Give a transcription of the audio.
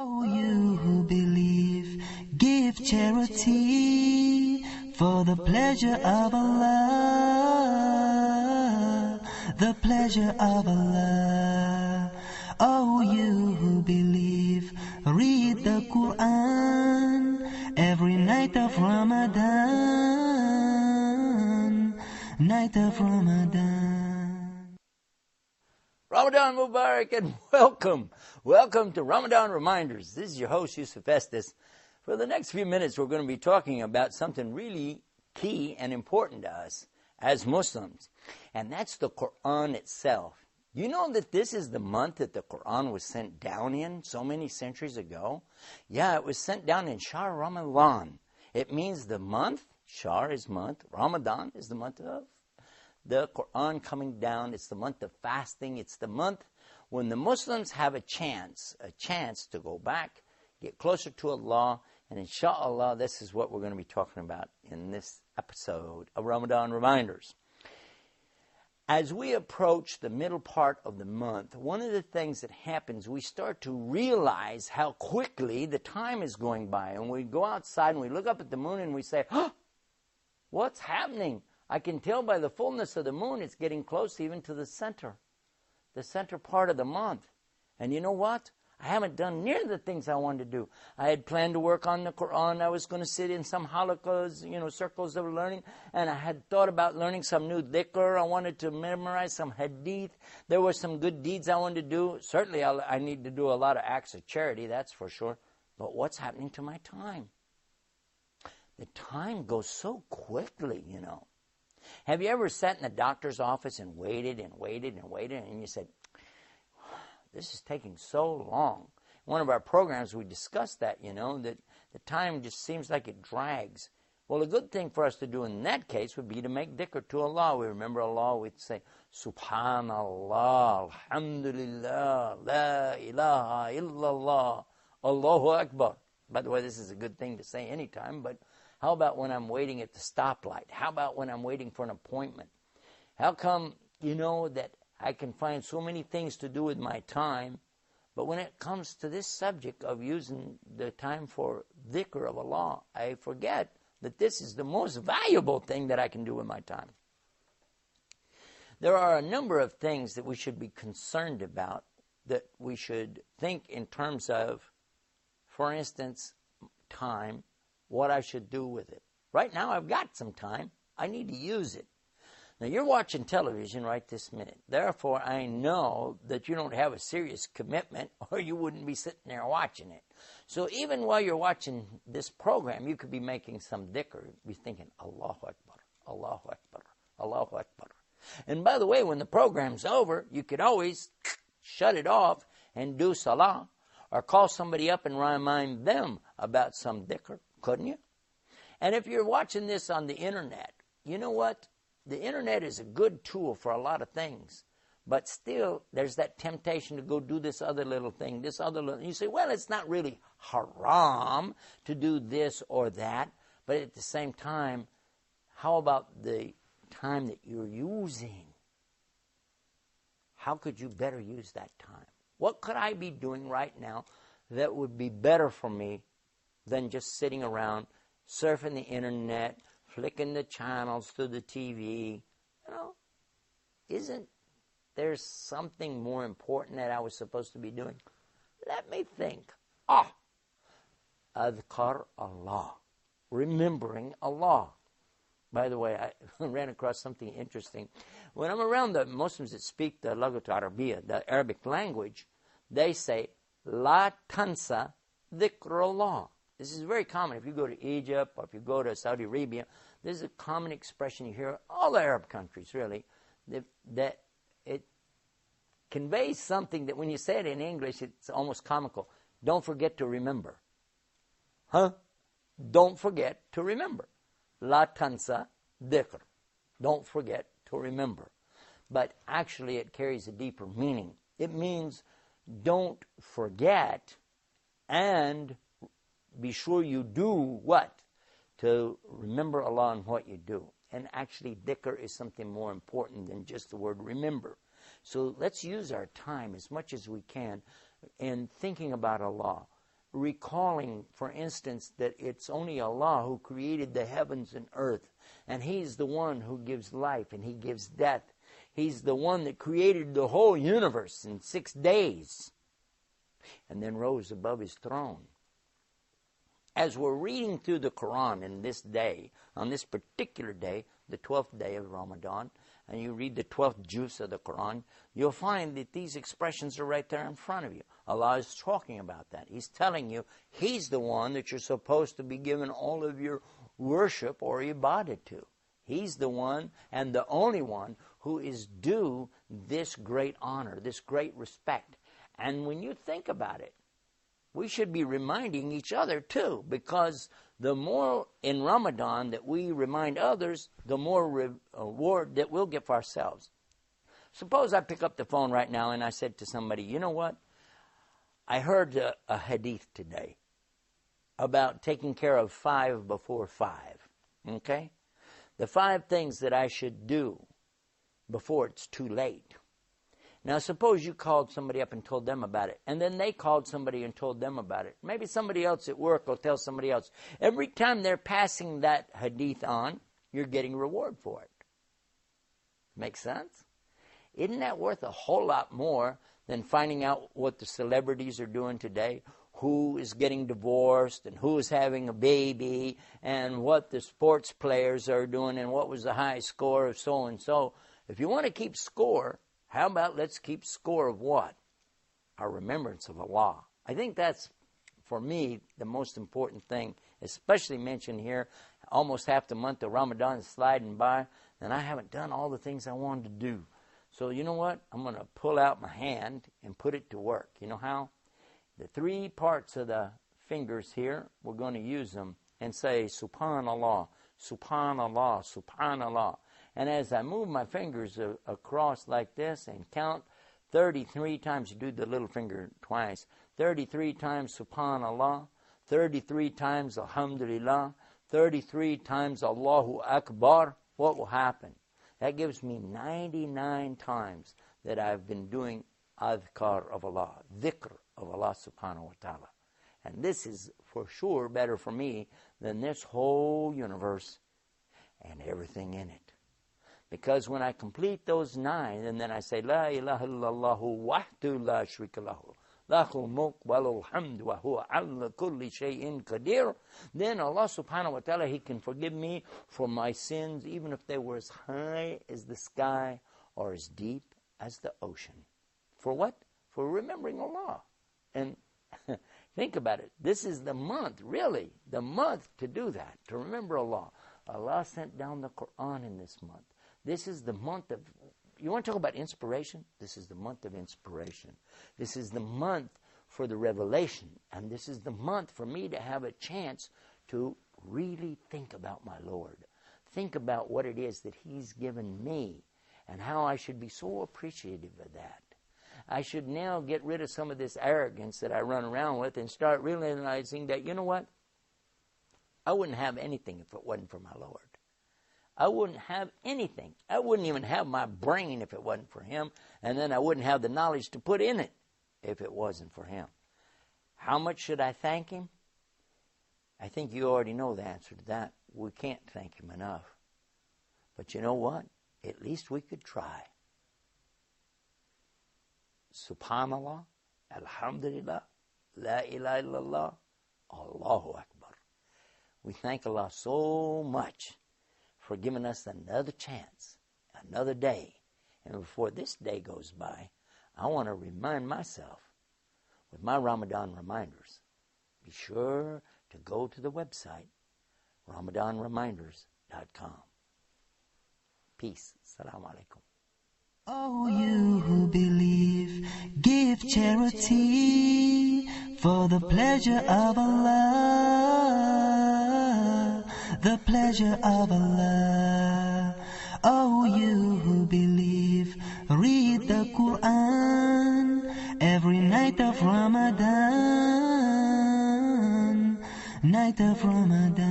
Oh, you who believe, give charity for the pleasure of Allah, the pleasure of Allah. Oh, you who believe, read the Quran every night of Ramadan, night of Ramadan. Ramadan Mubarak and welcome. Welcome to Ramadan Reminders. This is your host, Yusuf Estes. For the next few minutes, we're going to be talking about something really key and important to us as Muslims, and that's the Quran itself. You know that this is the month that the Quran was sent down in so many centuries ago? Yeah, it was sent down in Shahr Ramadan. It means the month, Shahr is month, Ramadan is the month of the Quran coming down. It's the month of fasting. It's the month when the Muslims have a chance to go back, get closer to Allah, and inshallah, this is what we're going to be talking about in this episode of Ramadan Reminders. As we approach the middle part of the month, one of the things that happens, we start to realize how quickly the time is going by. And we go outside and we look up at the moon and we say, "Oh, what's happening?" I can tell by the fullness of the moon it's getting close even to the center part of the month. And you know what? I haven't done near the things I wanted to do. I had planned to work on the Quran. I was going to sit in some halaqas, circles of learning, and I had thought about learning some new dhikr. I wanted to memorize some hadith. There were some good deeds I wanted to do. Certainly I need to do a lot of acts of charity, that's for sure. But what's happening to my time? The time goes so quickly, Have you ever sat in the doctor's office and waited and waited and waited, and you said, this is taking so long? In one of our programs, we discussed that, that the time just seems like it drags. Well, a good thing for us to do in that case would be to make dhikr to Allah. We remember Allah, we'd say, Subhanallah, Alhamdulillah, La ilaha illallah, Allahu Akbar. By the way, this is a good thing to say anytime, but how about when I'm waiting at the stoplight? How about when I'm waiting for an appointment? How come, that I can find so many things to do with my time, but when it comes to this subject of using the time for dhikr of Allah, I forget that this is the most valuable thing that I can do with my time. There are a number of things that we should be concerned about, that we should think in terms of, for instance, time, what I should do with it. Right now, I've got some time. I need to use it. Now, you're watching television right this minute. Therefore, I know that you don't have a serious commitment, or you wouldn't be sitting there watching it. So even while you're watching this program, you could be making some dhikr. Be thinking, Allahu Akbar, Allahu Akbar, Allahu Akbar. And by the way, when the program's over, you could always shut it off and do salah, or call somebody up and remind them about some dhikr. Couldn't you? And if you're watching this on the internet, you know what? The internet is a good tool for a lot of things. But still, there's that temptation to go do this other little thing, this other little. You say, well, it's not really haram to do this or that. But at the same time, how about the time that you're using? How could you better use that time? What could I be doing right now that would be better for me than just sitting around, surfing the internet, flicking the channels through the TV? Isn't there something more important that I was supposed to be doing? Let me think. Adhkar Allah, remembering Allah. By the way, I ran across something interesting. When I'm around the Muslims that speak the Lughat Arabiya, the Arabic language, they say, La tansa dhikr Allah. This is very common. If you go to Egypt or if you go to Saudi Arabia, this is a common expression you hear in all the Arab countries, really, that it conveys something that when you say it in English, it's almost comical. Don't forget to remember. Don't forget to remember. La tansa dhikr. Don't forget to remember. But actually it carries a deeper meaning. It means don't forget and be sure you do what? To remember Allah in what you do. And actually, dhikr is something more important than just the word remember. So let's use our time as much as we can in thinking about Allah. recalling, for instance, that it's only Allah who created the heavens and earth, and He's the one who gives life and He gives death. He's the one that created the whole universe in 6 days and then rose above His throne. As we're reading through the Quran in this day, on this particular day, the 12th day of Ramadan, and you read the 12th juz of the Quran, you'll find that these expressions are right there in front of you. Allah is talking about that. He's telling you He's the one that you're supposed to be giving all of your worship or ibadah to. He's the one and the only one who is due this great honor, this great respect. And when you think about it, we should be reminding each other too, because the more in Ramadan that we remind others, the more reward that we'll get for ourselves. Suppose I pick up the phone right now and I said to somebody, you know what? I heard a hadith today about taking care of 5 before 5. Okay? The 5 things that I should do before it's too late. Now, suppose you called somebody up and told them about it, and then they called somebody and told them about it. Maybe somebody else at work will tell somebody else. Every time they're passing that hadith on, you're getting reward for it. Make sense? Isn't that worth a whole lot more than finding out what the celebrities are doing today, who is getting divorced and who is having a baby, and what the sports players are doing and what was the high score of so-and-so? If you want to keep score, how about let's keep score of what? Our remembrance of Allah. I think that's, for me, the most important thing, especially mentioned here. Almost half the month of Ramadan is sliding by, and I haven't done all the things I wanted to do. So you know what? I'm going to pull out my hand and put it to work. You know how? The 3 parts of the fingers here, we're going to use them and say, Subhanallah, Subhanallah, Subhanallah. And as I move my fingers across like this and count 33 times, you do the little finger twice, 33 times Subhanallah, 33 times Alhamdulillah, 33 times Allahu Akbar, what will happen? That gives me 99 times that I've been doing adhkar of Allah, dhikr of Allah subhanahu wa ta'ala. And this is for sure better for me than this whole universe and everything in it. Because when I complete those 9, and then I say, La ilaha illallahu wahdu la shrika lahu, lahul mulk walul hamd wa huwa ala kulli shay'in qadir, then Allah subhanahu wa ta'ala, He can forgive me for my sins, even if they were as high as the sky or as deep as the ocean. For what? For remembering Allah. And think about it. This is the month, really, the month to do that, to remember Allah. Allah sent down the Quran in this month. This is the month of, you want to talk about inspiration? This is the month of inspiration. This is the month for the revelation. And this is the month for me to have a chance to really think about my Lord. Think about what it is that He's given me and how I should be so appreciative of that. I should now get rid of some of this arrogance that I run around with and start realizing that, you know what? I wouldn't have anything if it wasn't for my Lord. I wouldn't have anything. I wouldn't even have my brain if it wasn't for Him. And then I wouldn't have the knowledge to put in it if it wasn't for Him. How much should I thank Him? I think you already know the answer to that. We can't thank Him enough. But you know what? At least we could try. Subhanallah, Alhamdulillah, La ilaha illallah, Allahu Akbar. We thank Allah so much for giving us another chance, another day. And before this day goes by, I want to remind myself with my Ramadan reminders. Be sure to go to the website, RamadanReminders.com. Peace. Assalamu alaikum. Oh, you who believe, give charity for the pleasure of Allah, the pleasure of Allah. Oh, you who believe, read the Quran every night of Ramadan, night of Ramadan.